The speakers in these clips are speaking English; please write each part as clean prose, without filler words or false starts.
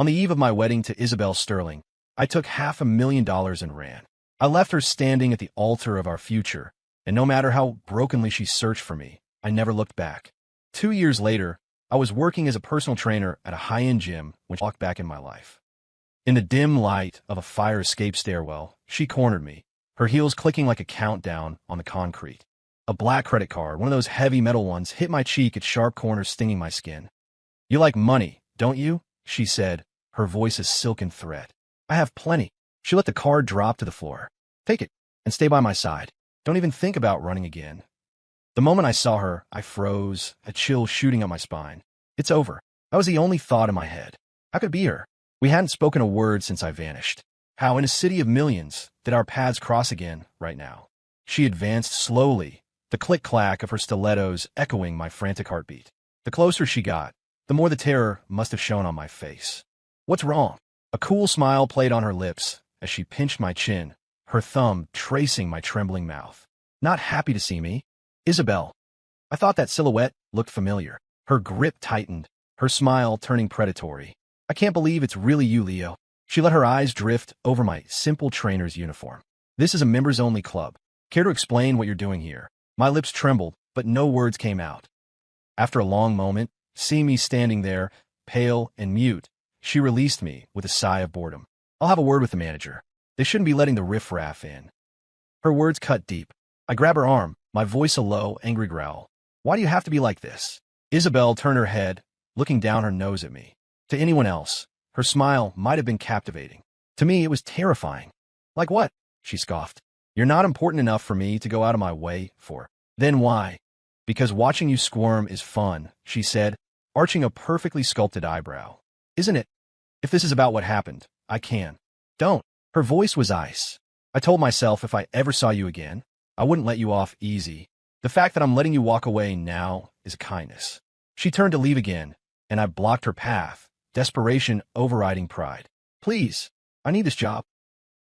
On the eve of my wedding to Isabel Sterling, I took $500,000 and ran. I left her standing at the altar of our future, and no matter how brokenly she searched for me, I never looked back. 2 years later, I was working as a personal trainer at a high-end gym when she walked back in my life. In the dim light of a fire escape stairwell, she cornered me, her heels clicking like a countdown on the concrete. A black credit card, one of those heavy metal ones, hit my cheek at sharp corners, stinging my skin. "You like money, don't you?" she said, her voice a silken thread. "I have plenty." She let the card drop to the floor. "Take it, and stay by my side. Don't even think about running again." The moment I saw her, I froze, a chill shooting up my spine. It's over. That was the only thought in my head. How could it be her? We hadn't spoken a word since I vanished. How, in a city of millions, did our paths cross again right now? She advanced slowly, the click-clack of her stilettos echoing my frantic heartbeat. The closer she got, the more the terror must have shown on my face. "What's wrong?" A cool smile played on her lips as she pinched my chin, her thumb tracing my trembling mouth. "Not happy to see me?" "Isabel." I thought that silhouette looked familiar. Her grip tightened, her smile turning predatory. "I can't believe it's really you, Leo." She let her eyes drift over my simple trainer's uniform. "This is a members-only club. Care to explain what you're doing here?" My lips trembled, but no words came out. After a long moment, seeing me standing there, pale and mute, she released me with a sigh of boredom. "I'll have a word with the manager. They shouldn't be letting the riffraff in." Her words cut deep. I grab her arm, my voice a low, angry growl. "Why do you have to be like this?" Isabel turned her head, looking down her nose at me. To anyone else, her smile might have been captivating. To me, it was terrifying. "Like what?" she scoffed. "You're not important enough for me to go out of my way for." "Then why?" "Because watching you squirm is fun," she said, arching a perfectly sculpted eyebrow. "Isn't it? If this is about what happened, I can." "Don't." Her voice was ice. "I told myself if I ever saw you again, I wouldn't let you off easy. The fact that I'm letting you walk away now is a kindness." She turned to leave again, and I blocked her path, desperation overriding pride. "Please, I need this job."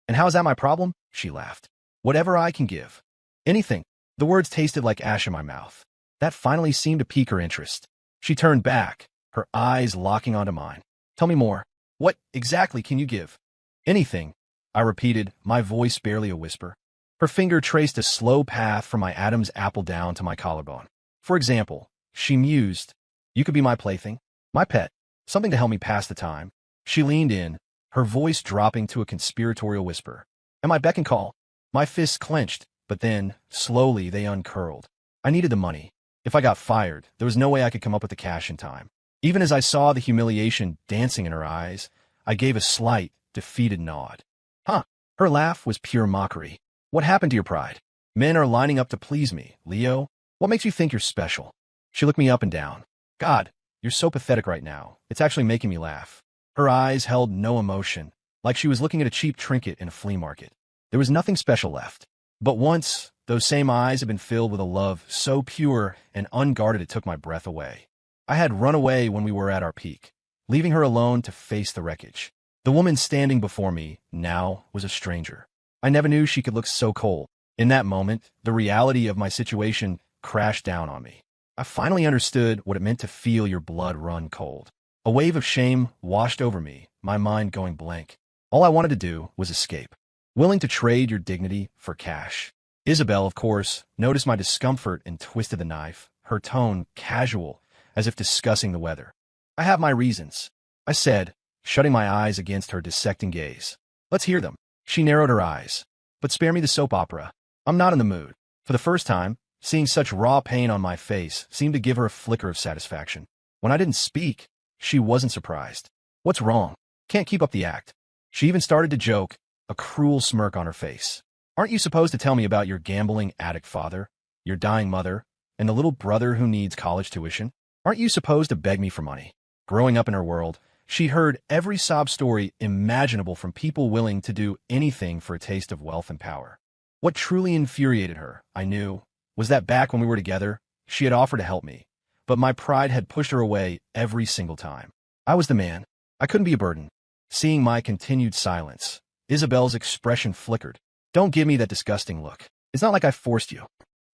"And how is that my problem?" she laughed. "Whatever I can give." "Anything." The words tasted like ash in my mouth. That finally seemed to pique her interest. She turned back, her eyes locking onto mine. "Tell me more. What exactly can you give?" "Anything," I repeated, my voice barely a whisper. Her finger traced a slow path from my Adam's apple down to my collarbone. "For example," she mused, "you could be my plaything, my pet, something to help me pass the time." She leaned in, her voice dropping to a conspiratorial whisper. "Am I beck and call?" My fists clenched, but then, slowly, they uncurled. I needed the money. If I got fired, there was no way I could come up with the cash in time. Even as I saw the humiliation dancing in her eyes, I gave a slight, defeated nod. "Huh." Her laugh was pure mockery. "What happened to your pride? Men are lining up to please me, Leo. What makes you think you're special?" She looked me up and down. "God, you're so pathetic right now. It's actually making me laugh." Her eyes held no emotion, like she was looking at a cheap trinket in a flea market. There was nothing special left. But once, those same eyes had been filled with a love so pure and unguarded it took my breath away. I had run away when we were at our peak, leaving her alone to face the wreckage. The woman standing before me now was a stranger. I never knew she could look so cold. In that moment, the reality of my situation crashed down on me. I finally understood what it meant to feel your blood run cold. A wave of shame washed over me, my mind going blank. All I wanted to do was escape. Willing to trade your dignity for cash. Isabel, of course, noticed my discomfort and twisted the knife, her tone casual, as if discussing the weather. "I have my reasons," I said, shutting my eyes against her dissecting gaze. "Let's hear them." She narrowed her eyes. "But spare me the soap opera. I'm not in the mood." For the first time, seeing such raw pain on my face seemed to give her a flicker of satisfaction. When I didn't speak, she wasn't surprised. "What's wrong? Can't keep up the act." She even started to joke, a cruel smirk on her face. "Aren't you supposed to tell me about your gambling addict father, your dying mother, and the little brother who needs college tuition? Aren't you supposed to beg me for money?" Growing up in her world, she'd heard every sob story imaginable from people willing to do anything for a taste of wealth and power. What truly infuriated her, I knew, was that back when we were together, she had offered to help me, but my pride had pushed her away every single time. I was the man. I couldn't be a burden. Seeing my continued silence, Isabel's expression flickered. "Don't give me that disgusting look. It's not like I forced you."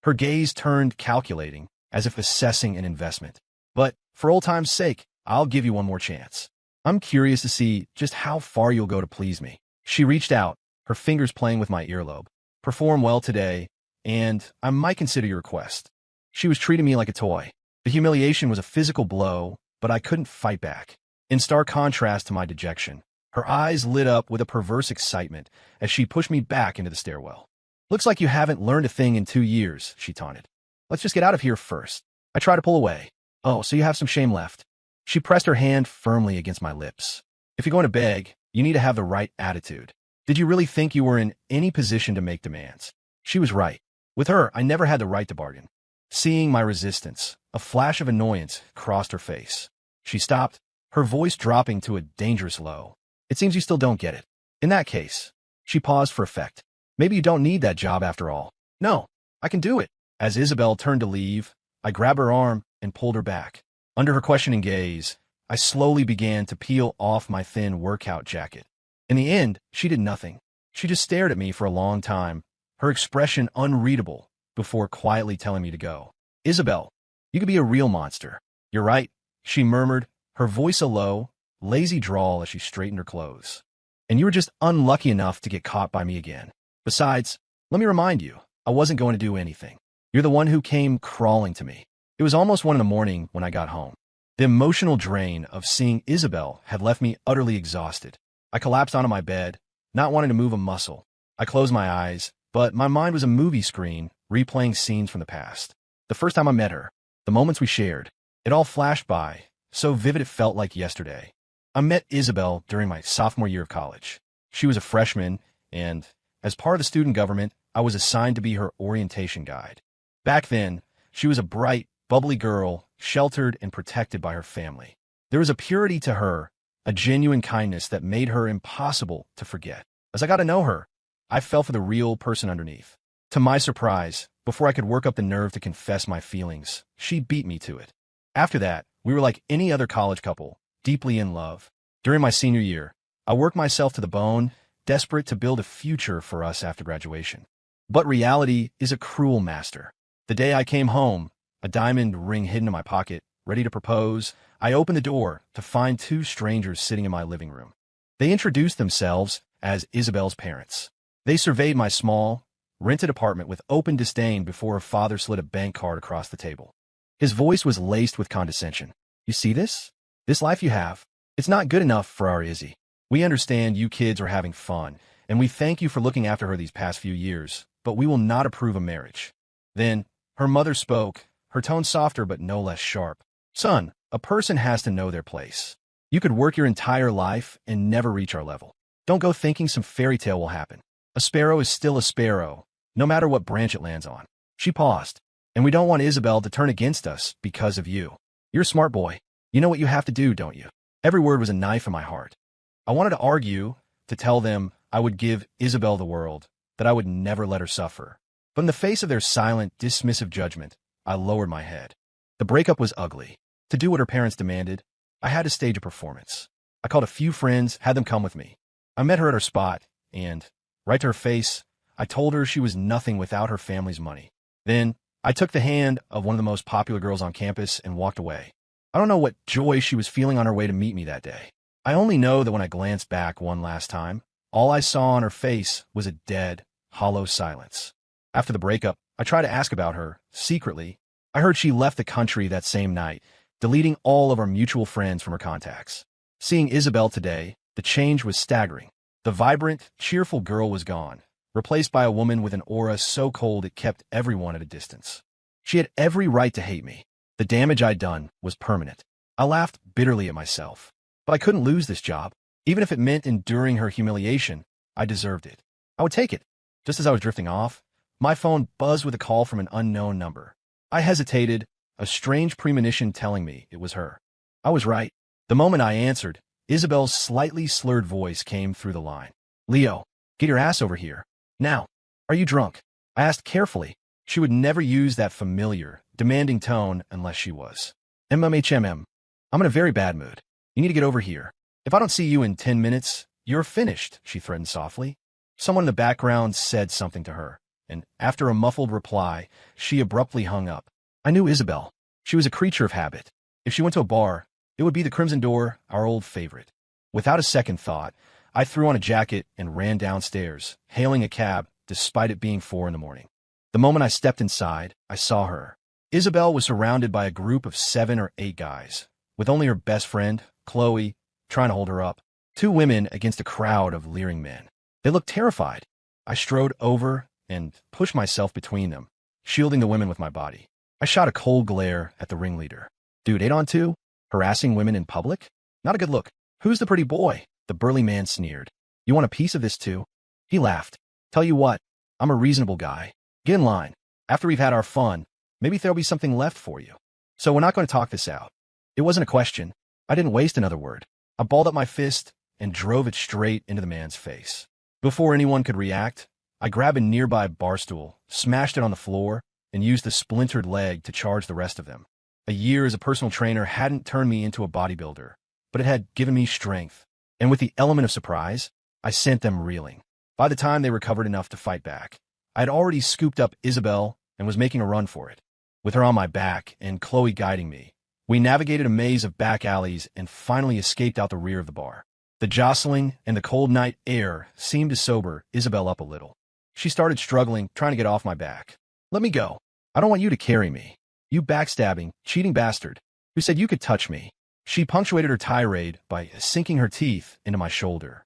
Her gaze turned calculating, as if assessing an investment. "But, for old time's sake, I'll give you one more chance." I'm curious to see just how far you'll go to please me. She reached out, her fingers playing with my earlobe. Perform well today, and I might consider your request. She was treating me like a toy. The humiliation was a physical blow, but I couldn't fight back. In stark contrast to my dejection, her eyes lit up with a perverse excitement as she pushed me back into the stairwell. Looks like you haven't learned a thing in 2 years, she taunted. Let's just get out of here first. I tried to pull away. Oh, so you have some shame left. She pressed her hand firmly against my lips. If you're going to beg, you need to have the right attitude. Did you really think you were in any position to make demands? She was right. With her, I never had the right to bargain. Seeing my resistance, a flash of annoyance crossed her face. She stopped, her voice dropping to a dangerous low. It seems you still don't get it. In that case, she paused for effect. Maybe you don't need that job after all. No, I can do it. As Isabel turned to leave, I grabbed her arm and pulled her back. Under her questioning gaze, I slowly began to peel off my thin workout jacket. In the end, she did nothing. She just stared at me for a long time, her expression unreadable, before quietly telling me to go. Isabel, you could be a real monster. You're right, she murmured, her voice a low, lazy drawl as she straightened her clothes. And you were just unlucky enough to get caught by me again. Besides, let me remind you, I wasn't going to do anything. You're the one who came crawling to me. It was almost 1 a.m. when I got home. The emotional drain of seeing Isabel had left me utterly exhausted. I collapsed onto my bed, not wanting to move a muscle. I closed my eyes, but my mind was a movie screen, replaying scenes from the past. The first time I met her, the moments we shared, it all flashed by, so vivid it felt like yesterday. I met Isabel during my sophomore year of college. She was a freshman, and, as part of the student government, I was assigned to be her orientation guide. Back then, she was a bright, bubbly girl, sheltered and protected by her family. There was a purity to her, a genuine kindness that made her impossible to forget. As I got to know her, I fell for the real person underneath. To my surprise, before I could work up the nerve to confess my feelings, she beat me to it. After that, we were like any other college couple, deeply in love. During my senior year, I worked myself to the bone, desperate to build a future for us after graduation. But reality is a cruel master. The day I came home, a diamond ring hidden in my pocket, ready to propose, I opened the door to find 2 strangers sitting in my living room. They introduced themselves as Isabel's parents. They surveyed my small, rented apartment with open disdain before her father slid a bank card across the table. His voice was laced with condescension. You see this? This life you have? It's not good enough for our Izzy. We understand you kids are having fun, and we thank you for looking after her these past few years, but we will not approve a marriage. Then, her mother spoke, her tone softer but no less sharp. Son, a person has to know their place. You could work your entire life and never reach our level. Don't go thinking some fairy tale will happen. A sparrow is still a sparrow, no matter what branch it lands on. She paused. And we don't want Isabel to turn against us because of you. You're a smart boy. You know what you have to do, don't you? Every word was a knife in my heart. I wanted to argue, to tell them I would give Isabel the world, that I would never let her suffer. But in the face of their silent, dismissive judgment, I lowered my head. The breakup was ugly. To do what her parents demanded, I had to stage a performance. I called a few friends, had them come with me. I met her at her spot, and, right to her face, I told her she was nothing without her family's money. Then, I took the hand of one of the most popular girls on campus and walked away. I don't know what joy she was feeling on her way to meet me that day. I only know that when I glanced back one last time, all I saw on her face was a dead, hollow silence. After the breakup, I tried to ask about her, secretly. I heard she left the country that same night, deleting all of our mutual friends from her contacts. Seeing Isabel today, the change was staggering. The vibrant, cheerful girl was gone, replaced by a woman with an aura so cold it kept everyone at a distance. She had every right to hate me. The damage I'd done was permanent. I laughed bitterly at myself. But I couldn't lose this job. Even if it meant enduring her humiliation, I deserved it. I would take it. Just as I was drifting off, my phone buzzed with a call from an unknown number. I hesitated, a strange premonition telling me it was her. I was right. The moment I answered, Isabel's slightly slurred voice came through the line. Leo, get your ass over here. Now, are you drunk? I asked carefully. She would never use that familiar, demanding tone unless she was. MMHMM. I'm in a very bad mood. You need to get over here. If I don't see you in 10 minutes, you're finished, she threatened softly. Someone in the background said something to her, and after a muffled reply, she abruptly hung up. I knew Isabel. She was a creature of habit. If she went to a bar, It would be the Crimson Door, our old favorite. Without a second thought, I threw on a jacket and ran downstairs, hailing a cab despite it being 4 in the morning. The moment I stepped inside, I saw her. Isabel was surrounded by a group of 7 or 8 guys, with only her best friend, Chloe, trying to hold her up. 2 women against a crowd of leering men. They looked terrified. I strode over and pushed myself between them, shielding the women with my body. I shot a cold glare at the ringleader. Dude, 8 on 2? Harassing women in public? Not a good look. Who's the pretty boy? The burly man sneered. You want a piece of this too? He laughed. Tell you what, I'm a reasonable guy. Get in line. After we've had our fun, maybe there'll be something left for you. So we're not going to talk this out. It wasn't a question. I didn't waste another word. I balled up my fist and drove it straight into the man's face. Before anyone could react, I grabbed a nearby bar stool, smashed it on the floor, and used the splintered leg to charge the rest of them. A year as a personal trainer hadn't turned me into a bodybuilder, but it had given me strength. And with the element of surprise, I sent them reeling. By the time they recovered enough to fight back, I had already scooped up Isabel and was making a run for it. With her on my back and Chloe guiding me, we navigated a maze of back alleys and finally escaped out the rear of the bar. The jostling and the cold night air seemed to sober Isabel up a little. She started struggling, trying to get off my back. Let me go. I don't want you to carry me. You backstabbing, cheating bastard. Who said you could touch me? She punctuated her tirade by sinking her teeth into my shoulder.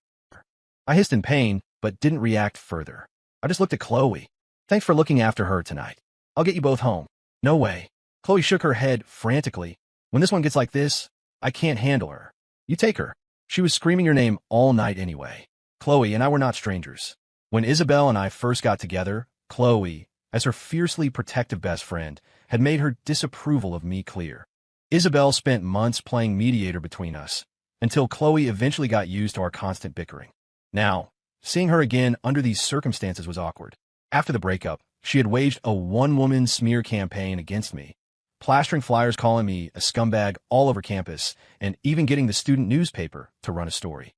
I hissed in pain, but didn't react further. I just looked at Chloe. Thanks for looking after her tonight. I'll get you both home. No way. Chloe shook her head frantically. When this one gets like this, I can't handle her. You take her. She was screaming your name all night anyway. Chloe and I were not strangers. When Isabel and I first got together, Chloe, as her fiercely protective best friend, had made her disapproval of me clear. Isabel spent months playing mediator between us, until Chloe eventually got used to our constant bickering. Now, seeing her again under these circumstances was awkward. After the breakup, she had waged a one-woman smear campaign against me, plastering flyers calling me a scumbag all over campus, and even getting the student newspaper to run a story.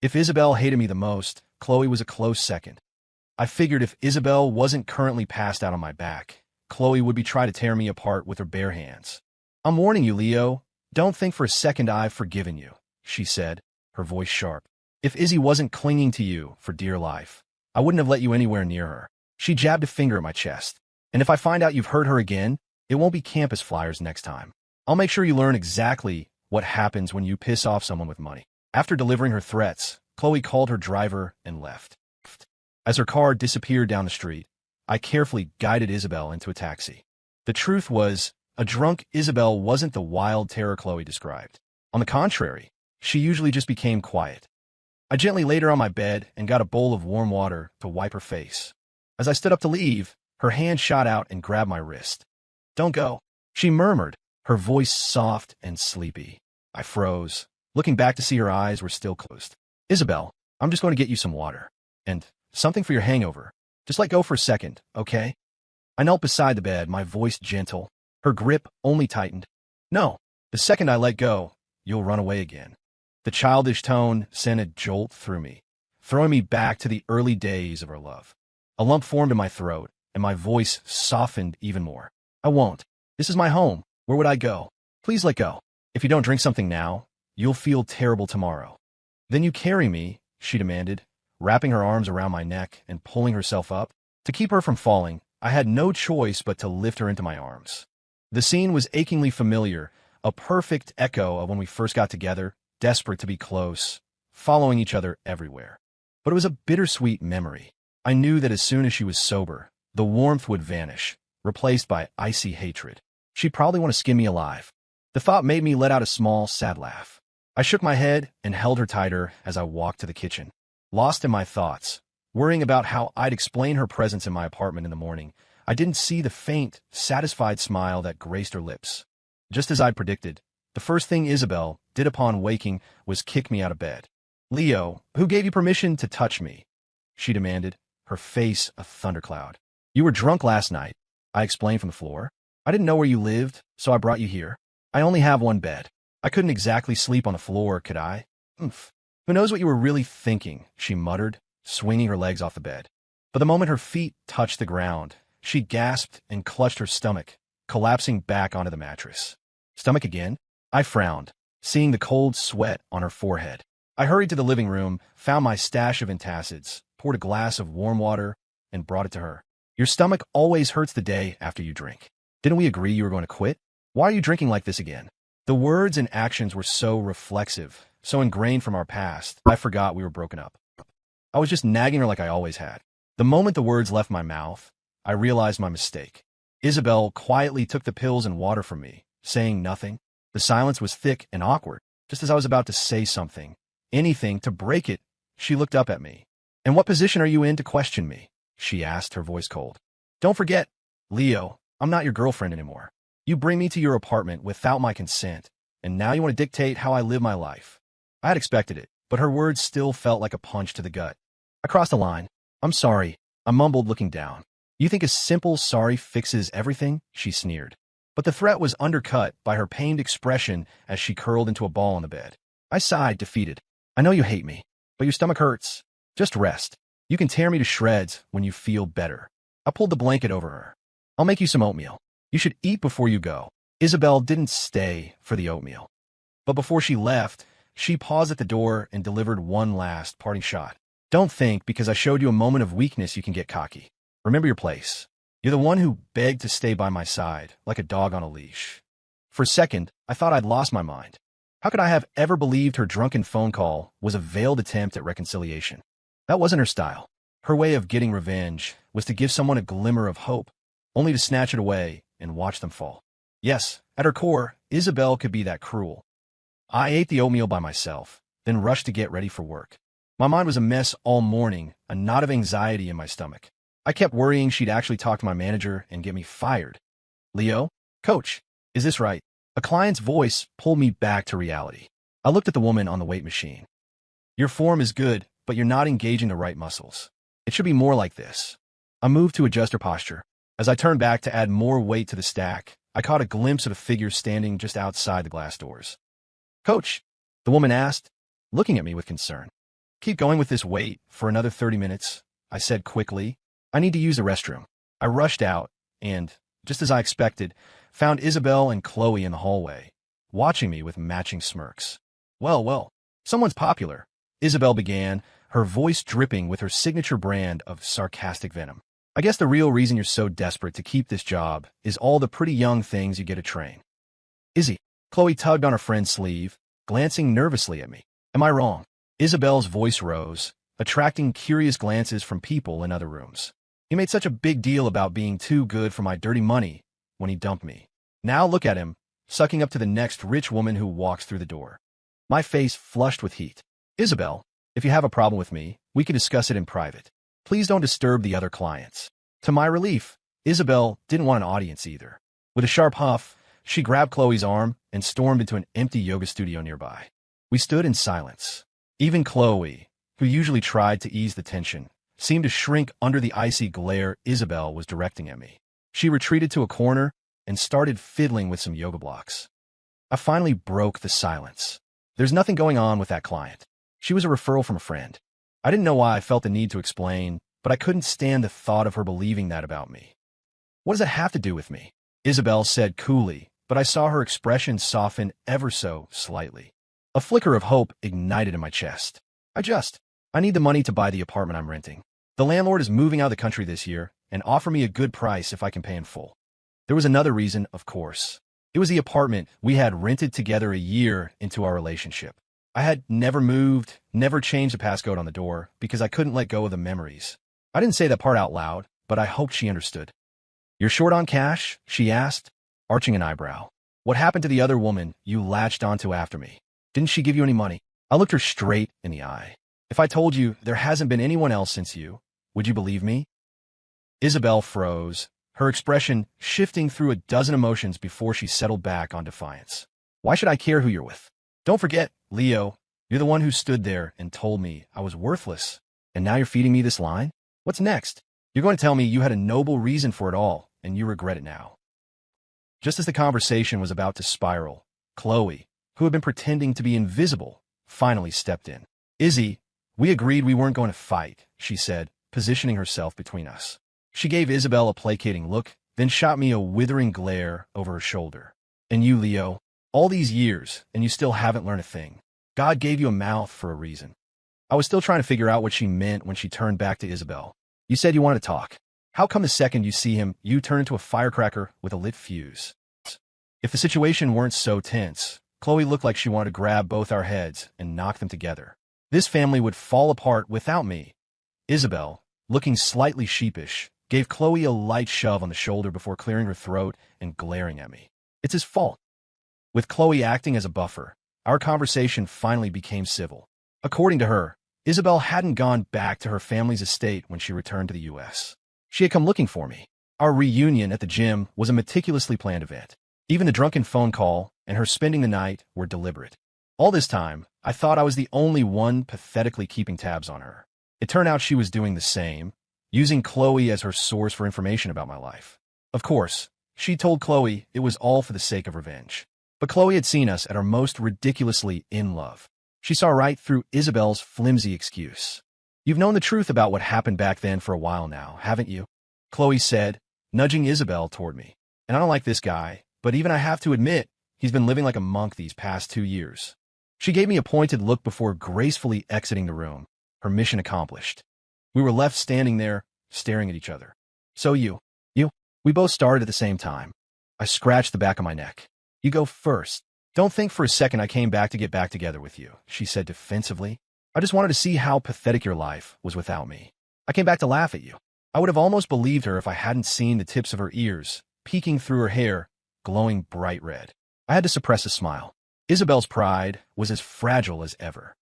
If Isabel hated me the most, Chloe was a close second. I figured if Isabel wasn't currently passed out on my back, Chloe would be trying to tear me apart with her bare hands. I'm warning you, Leo. Don't think for a second I've forgiven you, she said, her voice sharp. If Izzy wasn't clinging to you for dear life, I wouldn't have let you anywhere near her. She jabbed a finger at my chest. And if I find out you've hurt her again, it won't be campus flyers next time. I'll make sure you learn exactly what happens when you piss off someone with money. After delivering her threats, Chloe called her driver and left. As her car disappeared down the street, I carefully guided Isabel into a taxi. The truth was, a drunk Isabel wasn't the wild terror Chloe described. On the contrary, she usually just became quiet. I gently laid her on my bed and got a bowl of warm water to wipe her face. As I stood up to leave, her hand shot out and grabbed my wrist. Don't go, she murmured, her voice soft and sleepy. I froze, looking back to see her eyes were still closed. Isabel, I'm just going to get you some water. And something for your hangover. Just let go for a second, okay? I knelt beside the bed, my voice gentle. Her grip only tightened. No, the second I let go, you'll run away again. The childish tone sent a jolt through me, throwing me back to the early days of our love. A lump formed in my throat, and my voice softened even more. I won't. This is my home. Where would I go? Please let go. If you don't drink something now, you'll feel terrible tomorrow. Then you carry me, she demanded, wrapping her arms around my neck and pulling herself up. To keep her from falling, I had no choice but to lift her into my arms. The scene was achingly familiar, a perfect echo of when we first got together, desperate to be close, following each other everywhere. But it was a bittersweet memory. I knew that as soon as she was sober, the warmth would vanish, replaced by icy hatred. She'd probably want to skin me alive. The thought made me let out a small, sad laugh. I shook my head and held her tighter as I walked to the kitchen. Lost in my thoughts, worrying about how I'd explain her presence in my apartment in the morning, I didn't see the faint, satisfied smile that graced her lips. Just as I'd predicted, the first thing Isabel did upon waking was kick me out of bed. Leo, who gave you permission to touch me? She demanded, her face a thundercloud. You were drunk last night, I explained from the floor. I didn't know where you lived, so I brought you here. I only have one bed. I couldn't exactly sleep on the floor, could I? Oomph. Who knows what you were really thinking, she muttered, swinging her legs off the bed. But the moment her feet touched the ground, she gasped and clutched her stomach, collapsing back onto the mattress. Stomach again? I frowned. seeing the cold sweat on her forehead. I hurried to the living room, found my stash of antacids, poured a glass of warm water, and brought it to her. Your stomach always hurts the day after you drink. Didn't we agree you were going to quit? Why are you drinking like this again? The words and actions were so reflexive, so ingrained from our past, I forgot we were broken up. I was just nagging her like I always had. The moment the words left my mouth, I realized my mistake. Isabel quietly took the pills and water from me, saying nothing. The silence was thick and awkward. Just as I was about to say something, anything to break it, she looked up at me. "And what position are you in to question me?" she asked, her voice cold. "Don't forget, Leo, I'm not your girlfriend anymore. You bring me to your apartment without my consent, and now you want to dictate how I live my life." I had expected it, but her words still felt like a punch to the gut. I crossed the line. "I'm sorry," I mumbled, looking down. "You think a simple sorry fixes everything?" she sneered. But the threat was undercut by her pained expression as she curled into a ball on the bed. I sighed, defeated. "I know you hate me, but your stomach hurts. Just rest. You can tear me to shreds when you feel better." I pulled the blanket over her. "I'll make you some oatmeal. You should eat before you go." Isabel didn't stay for the oatmeal. But before she left, she paused at the door and delivered one last parting shot. "Don't think because I showed you a moment of weakness you can get cocky. Remember your place. You're the one who begged to stay by my side, like a dog on a leash." For a second, I thought I'd lost my mind. How could I have ever believed her drunken phone call was a veiled attempt at reconciliation? That wasn't her style. Her way of getting revenge was to give someone a glimmer of hope, only to snatch it away and watch them fall. Yes, at her core, Isabel could be that cruel. I ate the oatmeal by myself, then rushed to get ready for work. My mind was a mess all morning, a knot of anxiety in my stomach. I kept worrying she'd actually talk to my manager and get me fired. "Leo? Coach, is this right?" A client's voice pulled me back to reality. I looked at the woman on the weight machine. "Your form is good, but you're not engaging the right muscles. It should be more like this." I moved to adjust her posture. As I turned back to add more weight to the stack, I caught a glimpse of a figure standing just outside the glass doors. "Coach?" the woman asked, looking at me with concern. "Keep going with this weight for another 30 minutes, I said quickly. "I need to use the restroom." I rushed out and, just as I expected, found Isabel and Chloe in the hallway, watching me with matching smirks. Well, someone's popular," Isabel began, her voice dripping with her signature brand of sarcastic venom. "I guess the real reason you're so desperate to keep this job is all the pretty young things you get to train." "Izzy," Chloe tugged on her friend's sleeve, glancing nervously at me. "Am I wrong?" Isabel's voice rose, attracting curious glances from people in other rooms. "He made such a big deal about being too good for my dirty money when he dumped me. Now look at him, sucking up to the next rich woman who walks through the door." My face flushed with heat. "Isabel, if you have a problem with me, we can discuss it in private. Please don't disturb the other clients." To my relief, Isabel didn't want an audience either. With a sharp huff, she grabbed Chloe's arm and stormed into an empty yoga studio nearby. We stood in silence. Even Chloe, who usually tried to ease the tension, seemed to shrink under the icy glare Isabel was directing at me. She retreated to a corner and started fiddling with some yoga blocks. I finally broke the silence. "There's nothing going on with that client. She was a referral from a friend." I didn't know why I felt the need to explain, but I couldn't stand the thought of her believing that about me. "What does that have to do with me?" Isabel said coolly, but I saw her expression soften ever so slightly. A flicker of hope ignited in my chest. I need the money to buy the apartment I'm renting. The landlord is moving out of the country this year and offer me a good price if I can pay in full." There was another reason, of course. It was the apartment we had rented together a year into our relationship. I had never moved, never changed the passcode on the door because I couldn't let go of the memories. I didn't say that part out loud, but I hoped she understood. "You're short on cash?" she asked, arching an eyebrow. "What happened to the other woman you latched onto after me? Didn't she give you any money?" I looked her straight in the eye. "If I told you there hasn't been anyone else since you, would you believe me?" Isabel froze, her expression shifting through a dozen emotions before she settled back on defiance. "Why should I care who you're with? Don't forget, Leo, you're the one who stood there and told me I was worthless, and now you're feeding me this line? What's next? You're going to tell me you had a noble reason for it all, and you regret it now." Just as the conversation was about to spiral, Chloe, who had been pretending to be invisible, finally stepped in. "Izzy, we agreed we weren't going to fight," she said, positioning herself between us. She gave Isabel a placating look, then shot me a withering glare over her shoulder. "And you, Leo, All these years, and you still haven't learned a thing. God gave you a mouth for a reason. I was still trying to figure out what she meant when she turned back to Isabel. You said you wanted to talk. How come the second you see him, you turn into a firecracker with a lit fuse? If the situation weren't so tense, Chloe looked like she wanted to grab both our heads and knock them together. This family would fall apart without me. Isabel, looking slightly sheepish, gave Chloe a light shove on the shoulder before clearing her throat and glaring at me. It's his fault. With Chloe acting as a buffer, our conversation finally became civil. According to her, Isabel hadn't gone back to her family's estate when she returned to the U.S. She had come looking for me. Our reunion at the gym was a meticulously planned event. Even the drunken phone call and her spending the night were deliberate. All this time, I thought I was the only one pathetically keeping tabs on her. It turned out she was doing the same, using Chloe as her source for information about my life. Of course, she told Chloe it was all for the sake of revenge. But Chloe had seen us at our most ridiculously in love. She saw right through Isabel's flimsy excuse. You've known the truth about what happened back then for a while now, haven't you? Chloe said, nudging Isabel toward me. And I don't like this guy, but even I have to admit, he's been living like a monk these past 2 years. She gave me a pointed look before gracefully exiting the room, her mission accomplished. We were left standing there, staring at each other. So you, we both started at the same time. I scratched the back of my neck. You go first. Don't think for a second I came back to get back together with you, she said defensively. I just wanted to see how pathetic your life was without me. I came back to laugh at you. I would have almost believed her if I hadn't seen the tips of her ears, peeking through her hair, glowing bright red. I had to suppress a smile. Isabel's pride was as fragile as ever.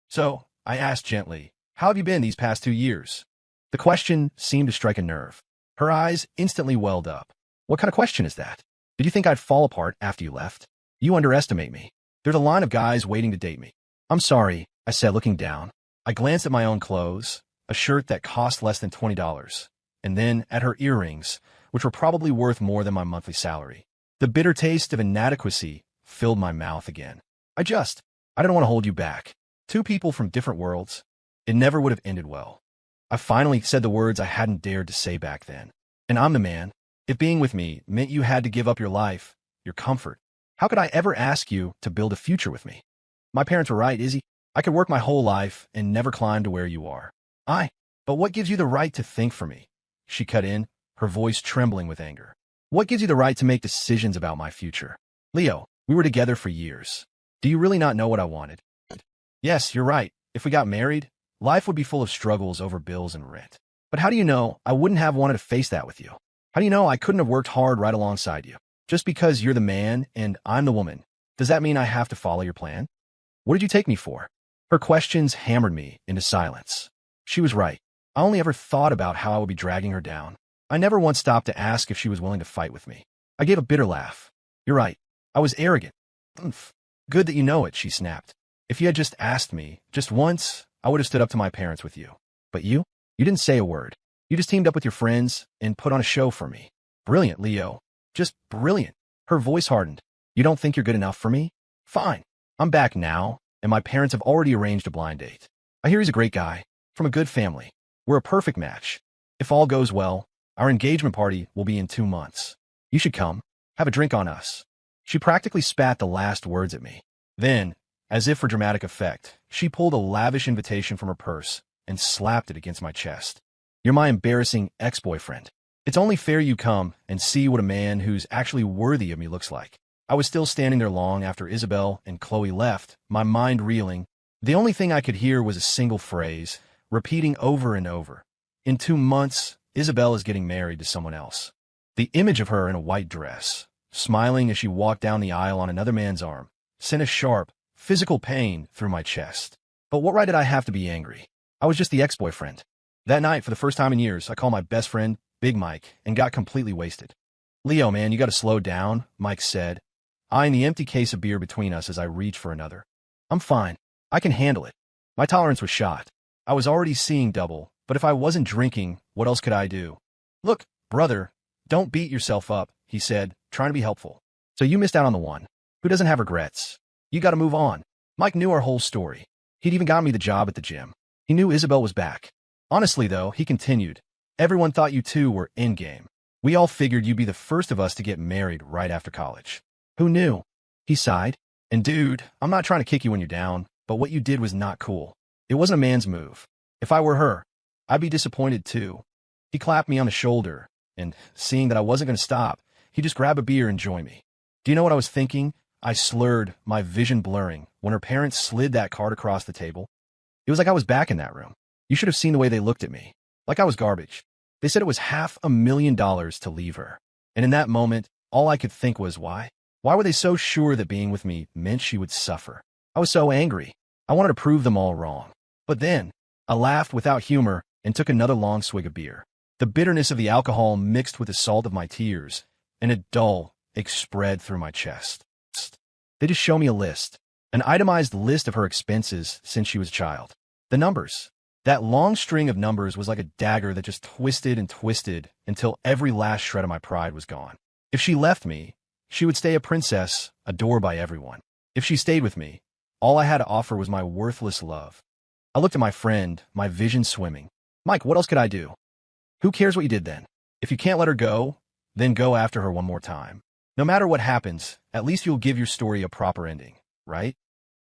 So, I asked gently, how have you been these past 2 years? The question seemed to strike a nerve. Her eyes instantly welled up. What kind of question is that? Did you think I'd fall apart after you left? You underestimate me. There's a line of guys waiting to date me. I'm sorry, I said, looking down. I glanced at my own clothes, a shirt that cost less than $20, and then at her earrings, which were probably worth more than my monthly salary. The bitter taste of inadequacy filled my mouth again. I don't want to hold you back. 2 people from different worlds. It never would have ended well. I finally said the words I hadn't dared to say back then. And I'm the man. If being with me meant you had to give up your life, your comfort, how could I ever ask you to build a future with me? My parents were right, Izzy. I could work my whole life and never climb to where you are. But what gives you the right to think for me? She cut in, her voice trembling with anger. What gives you the right to make decisions about my future? Leo, we were together for years. Do you really not know what I wanted? Yes, you're right. If we got married, life would be full of struggles over bills and rent. But how do you know I wouldn't have wanted to face that with you? How do you know I couldn't have worked hard right alongside you? Just because you're the man and I'm the woman, does that mean I have to follow your plan? What did you take me for? Her questions hammered me into silence. She was right. I only ever thought about how I would be dragging her down. I never once stopped to ask if she was willing to fight with me. I gave a bitter laugh. You're right. I was arrogant. Oomph. Good that you know it, she snapped. If you had just asked me, just once, I would have stood up to my parents with you. But you didn't say a word. You just teamed up with your friends and put on a show for me. Brilliant, Leo. Just brilliant. Her voice hardened. You don't think you're good enough for me? Fine. I'm back now, and my parents have already arranged a blind date. I hear he's a great guy, from a good family. We're a perfect match. If all goes well, our engagement party will be in 2 months. You should come. Have a drink on us. She practically spat the last words at me. Then, as if for dramatic effect, she pulled a lavish invitation from her purse and slapped it against my chest. You're my embarrassing ex-boyfriend. It's only fair you come and see what a man who's actually worthy of me looks like. I was still standing there long after Isabel and Chloe left, my mind reeling. The only thing I could hear was a single phrase, repeating over and over. In 2 months, Isabel is getting married to someone else. The image of her in a white dress, smiling as she walked down the aisle on another man's arm, sent a sharp, physical pain through my chest. But what right did I have to be angry? I was just the ex-boyfriend. That night, for the first time in years, I called my best friend, Big Mike, and got completely wasted. Leo, man, you gotta slow down, Mike said, eyeing the empty case of beer between us as I reached for another. I'm fine. I can handle it. My tolerance was shot. I was already seeing double, but if I wasn't drinking, what else could I do? Look, brother, don't beat yourself up, he said, trying to be helpful. So you missed out on the one. Who doesn't have regrets? You gotta move on. Mike knew our whole story. He'd even got me the job at the gym. He knew Isabel was back. Honestly, though, he continued, everyone thought you two were endgame. We all figured you'd be the first of us to get married right after college. Who knew? He sighed. And dude, I'm not trying to kick you when you're down, but what you did was not cool. It wasn't a man's move. If I were her, I'd be disappointed too. He clapped me on the shoulder, and seeing that I wasn't going to stop, he just grabbed a beer and joined me. Do you know what I was thinking? I slurred, my vision blurring, when her parents slid that card across the table. It was like I was back in that room. You should have seen the way they looked at me. Like I was garbage. They said it was $500,000 to leave her. And in that moment, all I could think was, why? Why were they so sure that being with me meant she would suffer? I was so angry. I wanted to prove them all wrong. But then, I laughed without humor and took another long swig of beer. The bitterness of the alcohol mixed with the salt of my tears, and a dull ache spread through my chest. They just show me a list, an itemized list of her expenses since she was a child. The numbers. That long string of numbers was like a dagger that just twisted and twisted until every last shred of my pride was gone. If she left me, she would stay a princess, adored by everyone. If she stayed with me, all I had to offer was my worthless love. I looked at my friend, my vision swimming. Mike, what else could I do? Who cares what you did then? If you can't let her go, then go after her one more time. No matter what happens, at least you'll give your story a proper ending, right?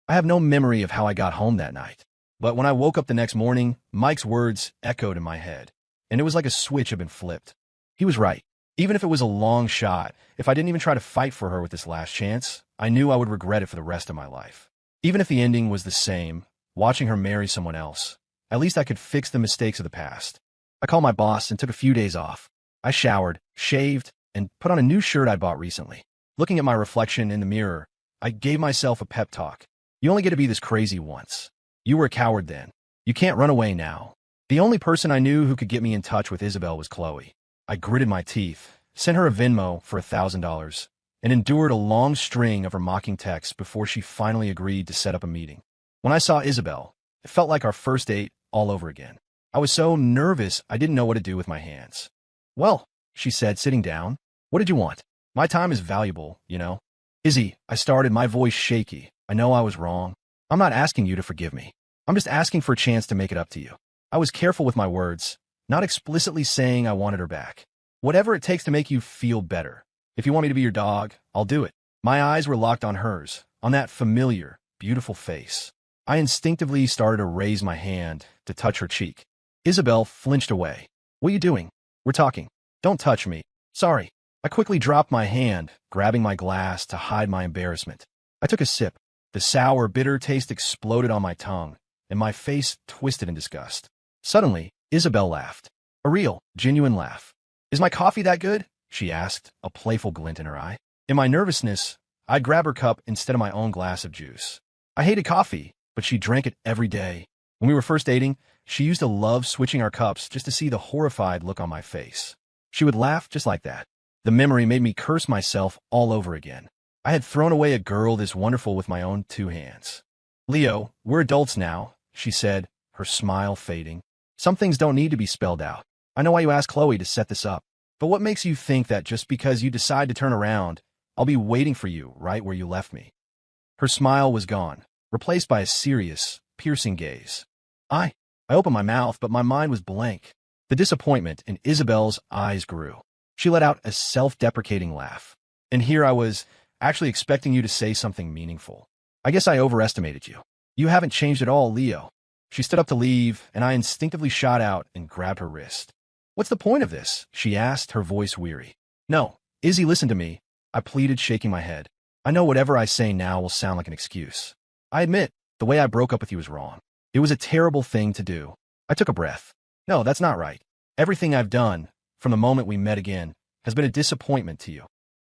I have no memory of how I got home that night. But when I woke up the next morning, Mike's words echoed in my head, and it was like a switch had been flipped. He was right. Even if it was a long shot, if I didn't even try to fight for her with this last chance, I knew I would regret it for the rest of my life. Even if the ending was the same, watching her marry someone else, at least I could fix the mistakes of the past. I called my boss and took a few days off. I showered, shaved, and put on a new shirt I bought recently. Looking at my reflection in the mirror, I gave myself a pep talk. You only get to be this crazy once. You were a coward then. You can't run away now. The only person I knew who could get me in touch with Isabel was Chloe. I gritted my teeth, sent her a Venmo for $1,000, and endured a long string of her mocking texts before she finally agreed to set up a meeting. When I saw Isabel, it felt like our first date all over again. I was so nervous I didn't know what to do with my hands. Well, she said, sitting down, what did you want? My time is valuable, you know. Izzy, I started, my voice shaky. I know I was wrong. I'm not asking you to forgive me. I'm just asking for a chance to make it up to you. I was careful with my words, not explicitly saying I wanted her back. Whatever it takes to make you feel better. If you want me to be your dog, I'll do it. My eyes were locked on hers, on that familiar, beautiful face. I instinctively started to raise my hand to touch her cheek. Isabel flinched away. What are you doing? We're talking. Don't touch me. Sorry. I quickly dropped my hand, grabbing my glass to hide my embarrassment. I took a sip. The sour, bitter taste exploded on my tongue, and my face twisted in disgust. Suddenly, Isabel laughed. A real, genuine laugh. Is my coffee that good? She asked, a playful glint in her eye. In my nervousness, I'd grab her cup instead of my own glass of juice. I hated coffee, but she drank it every day. When we were first dating, she used to love switching our cups just to see the horrified look on my face. She would laugh just like that. The memory made me curse myself all over again. I had thrown away a girl this wonderful with my own two hands. Leo, we're adults now, she said, her smile fading. Some things don't need to be spelled out. I know why you asked Chloe to set this up. But what makes you think that just because you decide to turn around, I'll be waiting for you right where you left me? Her smile was gone, replaced by a serious, piercing gaze. I opened my mouth, but my mind was blank. The disappointment in Isabel's eyes grew. She let out a self-deprecating laugh. And here I was, actually expecting you to say something meaningful. I guess I overestimated you. You haven't changed at all, Leo. She stood up to leave, and I instinctively shot out and grabbed her wrist. What's the point of this? She asked, her voice weary. No, Izzy, listen to me. I pleaded, shaking my head. I know whatever I say now will sound like an excuse. I admit, the way I broke up with you was wrong. It was a terrible thing to do. I took a breath. No, that's not right. Everything I've done, from the moment we met again, has been a disappointment to you.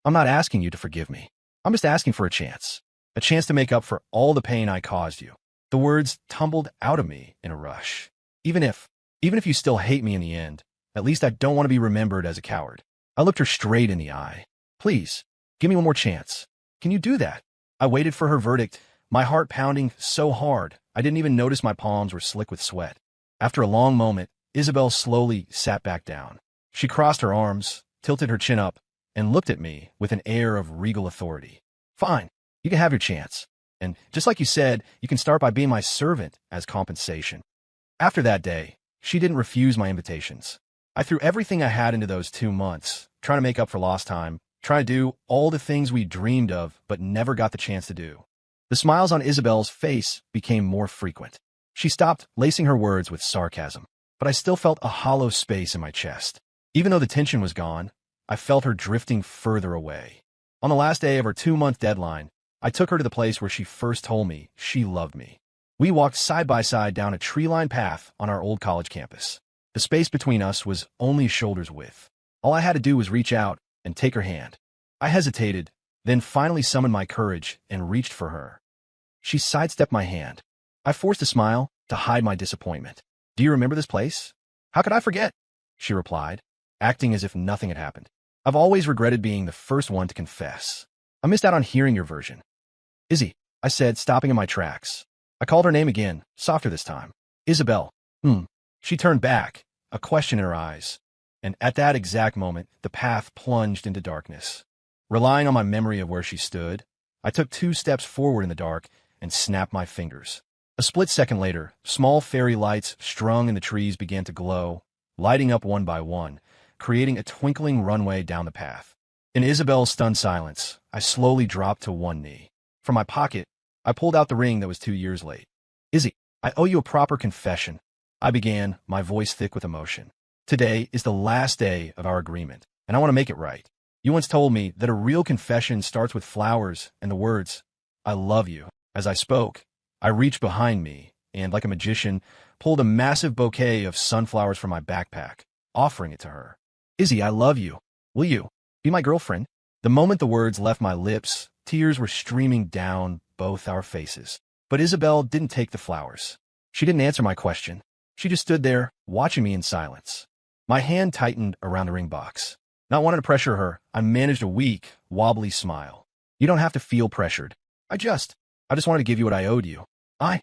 I'm not asking you to forgive me. I'm just asking for a chance to make up for all the pain I caused you. The words tumbled out of me in a rush. Even if you still hate me in the end, at least I don't want to be remembered as a coward. I looked her straight in the eye. Please, give me one more chance. Can you do that? I waited for her verdict, my heart pounding so hard I didn't even notice my palms were slick with sweat. After a long moment, Isabel slowly sat back down. She crossed her arms, tilted her chin up, and looked at me with an air of regal authority. Fine, you can have your chance. And just like you said, you can start by being my servant as compensation. After that day, she didn't refuse my invitations. I threw everything I had into those 2 months, trying to make up for lost time, trying to do all the things we dreamed of but never got the chance to do. The smiles on Isabel's face became more frequent. She stopped lacing her words with sarcasm, but I still felt a hollow space in my chest. Even though the tension was gone, I felt her drifting further away. On the last day of her 2-month deadline, I took her to the place where she first told me she loved me. We walked side by side down a tree-lined path on our old college campus. The space between us was only a shoulder's width. All I had to do was reach out and take her hand. I hesitated, then finally summoned my courage and reached for her. She sidestepped my hand. I forced a smile to hide my disappointment. "Do you remember this place?" "How could I forget?" she replied, acting as if nothing had happened. "I've always regretted being the first one to confess. I missed out on hearing your version." "Izzy," I said, stopping in my tracks. I called her name again, softer this time. "Isabel." She turned back, a question in her eyes. And at that exact moment, the path plunged into darkness. Relying on my memory of where she stood, I took 2 steps forward in the dark and snapped my fingers. A split second later, small fairy lights strung in the trees began to glow, lighting up one by one, creating a twinkling runway down the path. In Isabel's stunned silence, I slowly dropped to one knee. From my pocket, I pulled out the ring that was 2 years late. "Izzy, I owe you a proper confession," I began, my voice thick with emotion. "Today is the last day of our agreement, and I want to make it right. You once told me that a real confession starts with flowers and the words, 'I love you.'" As I spoke, I reached behind me and, like a magician, pulled a massive bouquet of sunflowers from my backpack, offering it to her. "Izzy, I love you. Will you be my girlfriend?" The moment the words left my lips, tears were streaming down both our faces. But Isabel didn't take the flowers. She didn't answer my question. She just stood there, watching me in silence. My hand tightened around the ring box. Not wanting to pressure her, I managed a weak, wobbly smile. "You don't have to feel pressured. I just wanted to give you what I owed you. I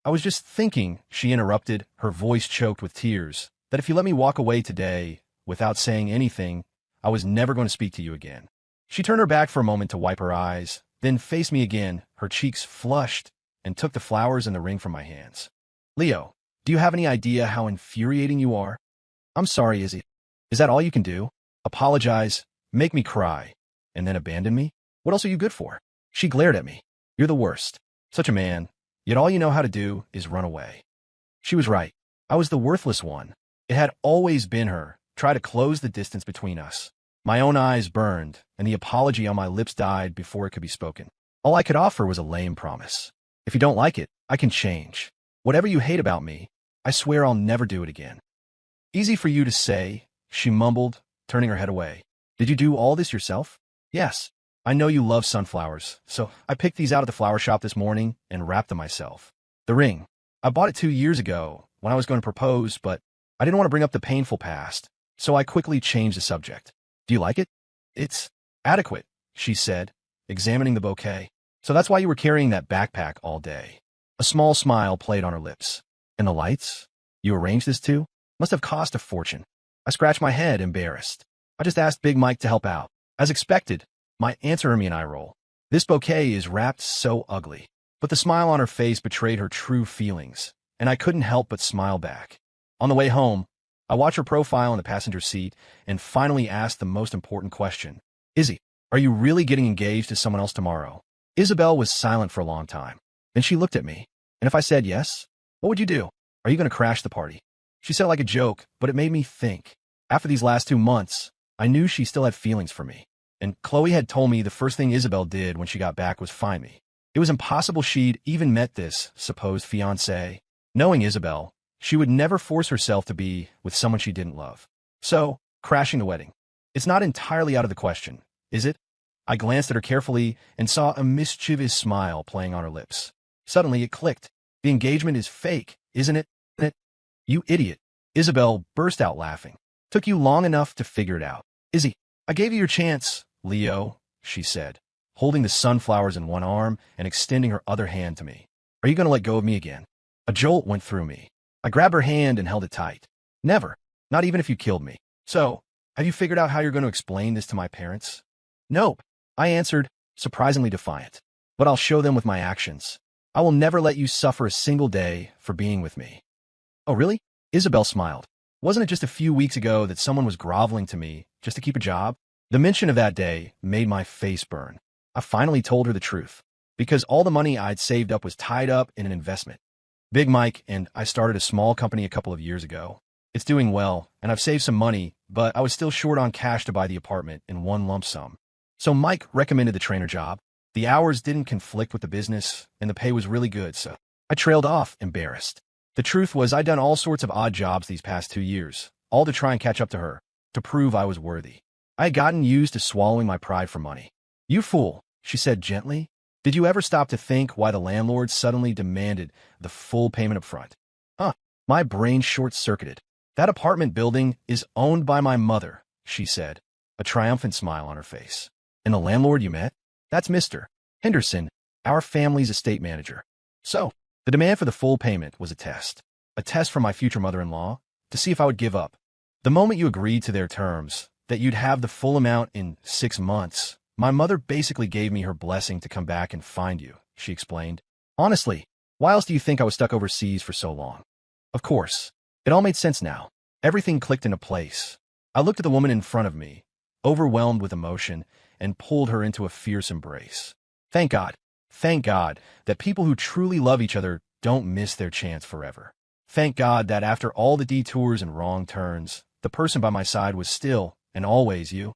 was just thinking," she interrupted, her voice choked with tears, "that if you let me walk away today, without saying anything, I was never going to speak to you again." She turned her back for a moment to wipe her eyes, then faced me again, her cheeks flushed, and took the flowers and the ring from my hands. "Leo, do you have any idea how infuriating you are?" "I'm sorry, Izzy. Is that all you can do? Apologize, make me cry, and then abandon me? What else are you good for?" She glared at me. "You're the worst. Such a man. Yet all you know how to do is run away." She was right. I was the worthless one. It had always been her, try to close the distance between us. My own eyes burned, and the apology on my lips died before it could be spoken. All I could offer was a lame promise. "If you don't like it, I can change. Whatever you hate about me, I swear I'll never do it again." "Easy for you to say," she mumbled, turning her head away. "Did you do all this yourself?" "Yes. I know you love sunflowers, so I picked these out at the flower shop this morning and wrapped them myself. The ring. I bought it 2 years ago when I was going to propose, but I didn't want to bring up the painful past, so I quickly changed the subject." "Do you like it?" "It's adequate," she said, examining the bouquet. "So that's why you were carrying that backpack all day." A small smile played on her lips. "And the lights? You arranged this too? Must have cost a fortune." I scratched my head, embarrassed. "I just asked Big Mike to help out." As expected, my answer made me an eye roll. "This bouquet is wrapped so ugly." But the smile on her face betrayed her true feelings, and I couldn't help but smile back. On the way home, I watched her profile in the passenger seat and finally asked the most important question. "Izzy, are you really getting engaged to someone else tomorrow?" Isabel was silent for a long time. Then she looked at me. "And if I said yes, what would you do? Are you going to crash the party?" She said it like a joke, but it made me think. After these last 2 months, I knew she still had feelings for me. And Chloe had told me the first thing Isabel did when she got back was find me. It was impossible she'd even met this supposed fiancé. Knowing Isabel, she would never force herself to be with someone she didn't love. So, crashing the wedding. It's not entirely out of the question, is it? I glanced at her carefully and saw a mischievous smile playing on her lips. Suddenly it clicked. The engagement is fake, isn't it? "You idiot." Isabel burst out laughing. "Took you long enough to figure it out. Izzy, I gave you your chance, Leo," she said, holding the sunflowers in one arm and extending her other hand to me. "Are you going to let go of me again?" A jolt went through me. I grabbed her hand and held it tight. "Never. Not even if you killed me. So, have you figured out how you're going to explain this to my parents?" "Nope," I answered, surprisingly defiant. "But I'll show them with my actions. I will never let you suffer a single day for being with me." "Oh, really?" Isabel smiled. "Wasn't it just a few weeks ago that someone was groveling to me just to keep a job?" The mention of that day made my face burn. I finally told her the truth, because all the money I'd saved up was tied up in an investment. Big Mike and I started a small company a couple of years ago. It's doing well, and I've saved some money, but I was still short on cash to buy the apartment in one lump sum. So Mike recommended the trainer job. The hours didn't conflict with the business, and the pay was really good, so I trailed off, embarrassed. The truth was I'd done all sorts of odd jobs these past 2 years, all to try and catch up to her, to prove I was worthy. I had gotten used to swallowing my pride for money. "You fool," she said gently. "Did you ever stop to think why the landlord suddenly demanded the full payment up front?" Huh. My brain short-circuited. "That apartment building is owned by my mother," she said, a triumphant smile on her face. "And the landlord you met? That's Mr. Henderson, our family's estate manager." So, the demand for the full payment was a test from my future mother-in-law, to see if I would give up. "The moment you agreed to their terms, that you'd have the full amount in 6 months, my mother basically gave me her blessing to come back and find you," she explained. "Honestly, why else do you think I was stuck overseas for so long?" Of course, it all made sense now. Everything clicked into place. I looked at the woman in front of me, overwhelmed with emotion, and pulled her into a fierce embrace. Thank God that people who truly love each other don't miss their chance forever. Thank God that after all the detours and wrong turns, the person by my side was still and always you.